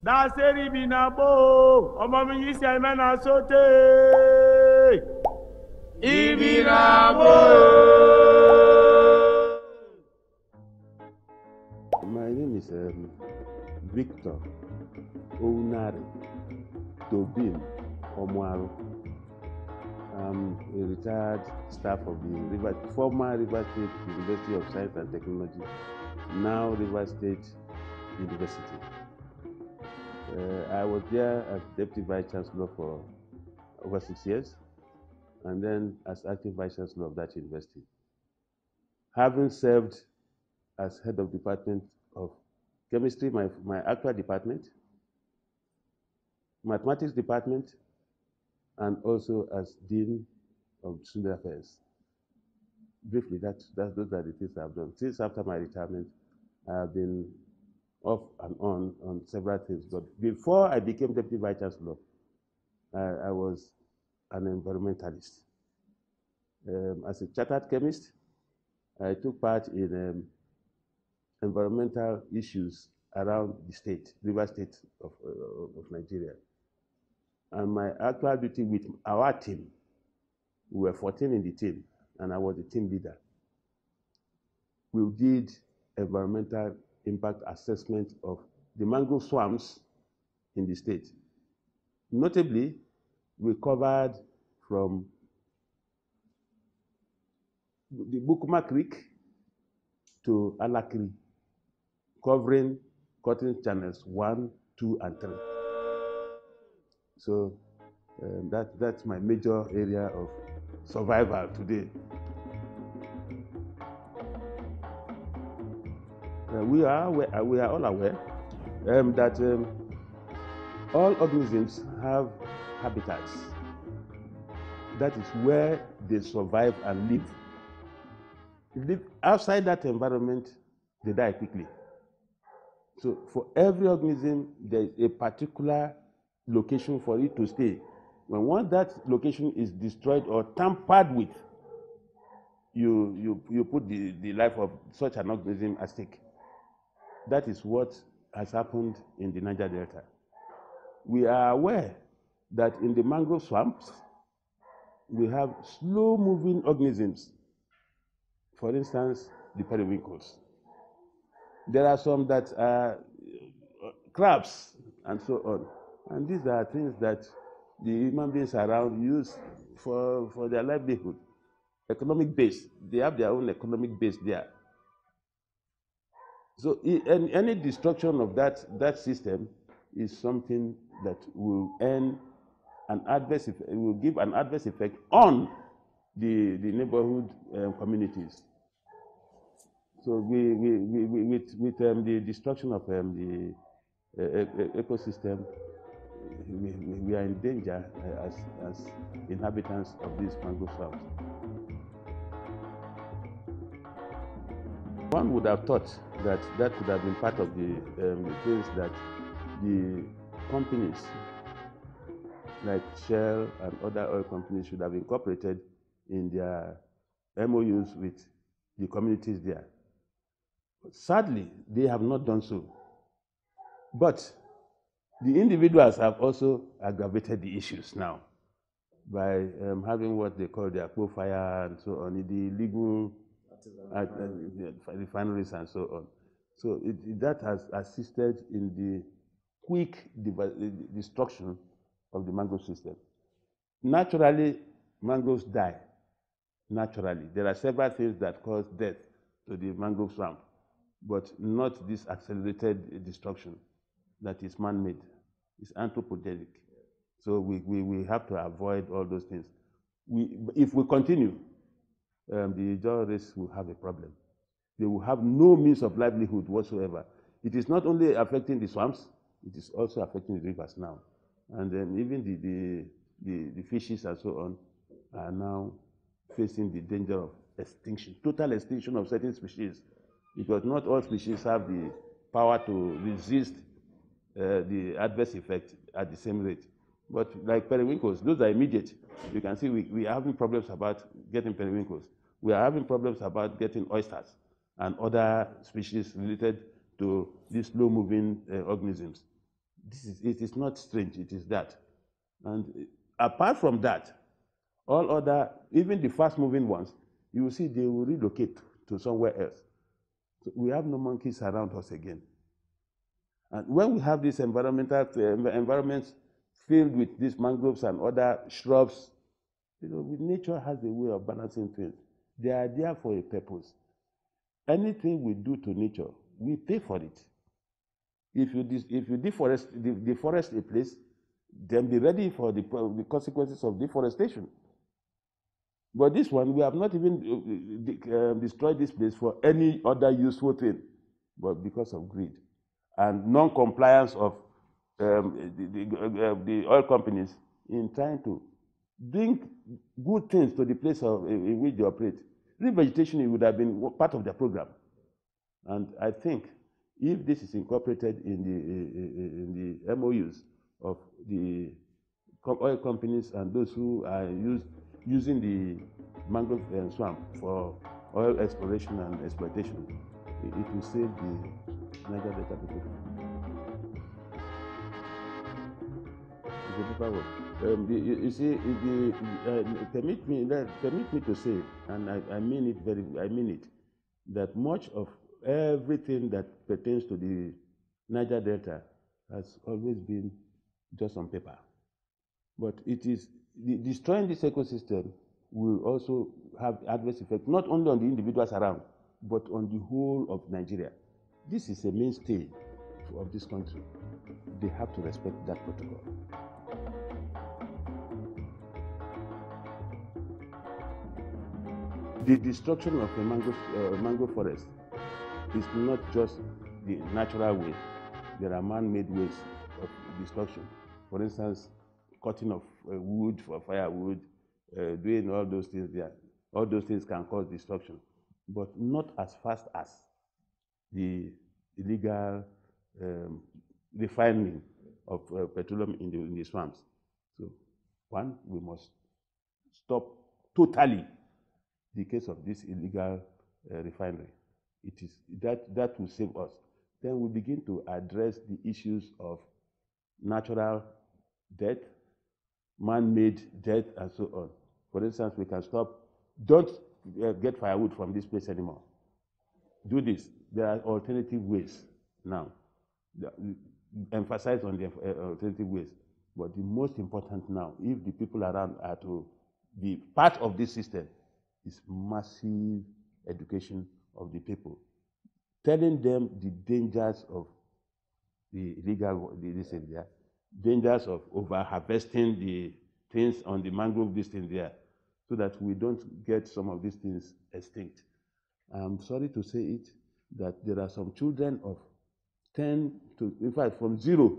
Daseri binabo, ọmọ mi yìí ṣe mẹ́na sóté. Ibinabo. My name is Victor Omuaru Omuaru. I'm a retired staff of the former River State University of Science and Technology, now River State University. I was there as Deputy Vice Chancellor for over 6 years, and then as Acting Vice Chancellor of that university. Having served as Head of Department of Chemistry, my actual department, Mathematics Department, and also as Dean of Student Affairs. Briefly, those are the things I've done. Since after my retirement, I've been off and on several things. But before I became Deputy Vice Chancellor, I was an environmentalist. As a chartered chemist, I took part in environmental issues around the state, River State of Nigeria. And my actual duty with our team, we were 14 in the team, and I was the team leader. We did environmental impact assessment of the mangrove swamps in the state. Notably, we covered from the Bukuma Creek to Alakiri, covering cutting channels 1, 2, and 3. So that's my major area of survival today. We are all aware that all organisms have habitats. That is where they survive and live. If they live outside that environment, they die quickly. So for every organism, there is a particular location for it to stay. Once that location is destroyed or tampered with, you put the life of such an organism at stake. That is what has happened in the Niger Delta. We are aware that in the mangrove swamps, we have slow-moving organisms. For instance, the periwinkles. There are some that are crabs and so on. And these are things that the human beings around use for their livelihood. Economic base. They have their own economic base there. So any destruction of that system is something that will will give an adverse effect on the neighborhood communities. So with the destruction of the ecosystem, we are in danger as inhabitants of these mangrove swamps. One would have thought that could have been part of the things that the companies like Shell and other oil companies should have incorporated in their MOUs with the communities there. Sadly, they have not done so. But the individuals have also aggravated the issues now by having what they call the aquatic fire and so on, the illegal refineries and so on. So that has assisted in the quick destruction of the mangrove system. Naturally, mangroves die. Naturally. There are several things that cause death to the mangrove swamp, but not this accelerated destruction that is man-made. It's anthropogenic. So we have to avoid all those things. If we continue, the Jaw race will have a problem. They will have no means of livelihood whatsoever. It is not only affecting the swamps, it is also affecting the rivers now. And then even the fishes and so on are now facing the danger of extinction, total extinction of certain species, because not all species have the power to resist the adverse effect at the same rate. But like periwinkles, those are immediate. You can see we are having problems about getting periwinkles. We are having problems about getting oysters and other species related to these slow-moving organisms. It is not strange, it is that. And apart from that, all other, even the fast-moving ones, you will see they will relocate to somewhere else. So we have no monkeys around us again. And when we have these environments filled with these mangroves and other shrubs, nature has a way of balancing things. They are there for a purpose. Anything we do to nature, we pay for it. If you deforest a place, then be ready for the consequences of deforestation. But this one, we have not even destroyed this place for any other useful thing, but because of greed and non-compliance of the oil companies in trying to bring good things to the place in which they operate. Revegetation would have been part of their program. And I think if this is incorporated in the MOUs of the oil companies and those who are using the mangrove swamp for oil exploration and exploitation, it will save the Niger Delta people. It's a paperwork. You see, permit me to say, and I mean it, that much of everything that pertains to the Niger Delta has always been just on paper. But it is destroying this ecosystem will also have adverse effects, not only on the individuals around, but on the whole of Nigeria. This is a mainstay of this country. They have to respect that protocol. The destruction of a mangrove forest is not just the natural way. There are man-made ways of destruction. For instance, cutting of wood for firewood, doing all those things there. All those things can cause destruction, but not as fast as the illegal refining of petroleum in the swamps. So, one, we must stop totally the case of this illegal refinery. It is that will save us. Then we begin to address the issues of natural death, man-made death, and so on. For instance, we can stop. Don't get firewood from this place anymore. Do this. There are alternative ways now. Emphasize on the alternative ways. But the most important now, if the people around are to be part of this system, is massive education of the people, telling them the dangers of the illegal this thing there, dangers of over-harvesting the things on the mangrove this thing there, so that we don't get some of these things extinct. I'm sorry to say it, that there are some children of 10 to, in fact, from 0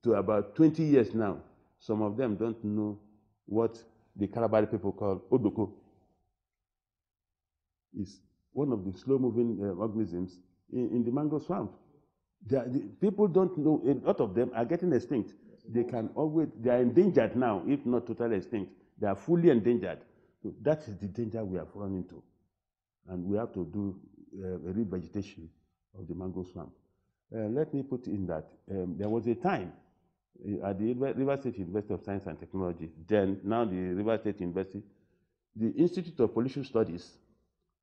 to about 20 years now, some of them don't know what the Kalabari people call odoko. Is one of the slow-moving organisms in the mangrove swamp. People don't know, a lot of them are getting extinct. They are endangered now, if not totally extinct. They are fully endangered. So that is the danger we have run into. And we have to do a revegetation of the mangrove swamp. Let me put in that there was a time at the River State University of Science and Technology, then now the River State University, the Institute of Pollution Studies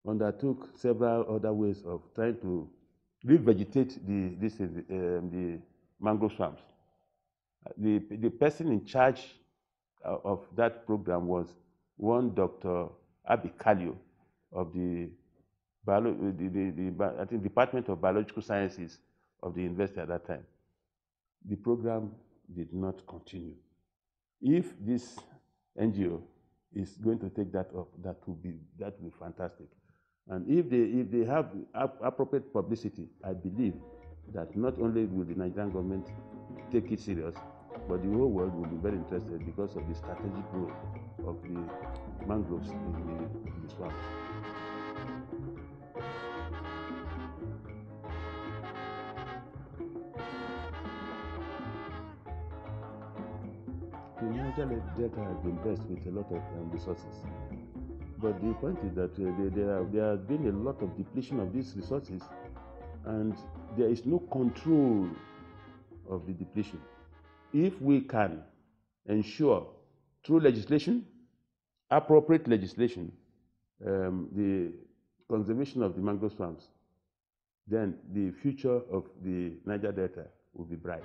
undertook several other ways of trying to revegetate the mangrove swamps. The person in charge of that program was one Dr. Abikallio of the I think Department of Biological Sciences of the university at that time. The program did not continue. If this NGO is going to take that up, that will be fantastic. And if they have appropriate publicity, I believe that not only will the Nigerian government take it serious, but the whole world will be very interested because of the strategic role of the mangroves in the swamp. The Niger Delta has been blessed with a lot of resources. But the point is that there has been a lot of depletion of these resources, and there is no control of the depletion. If we can ensure through legislation, appropriate legislation, the conservation of the mangrove swamps, then the future of the Niger Delta will be bright.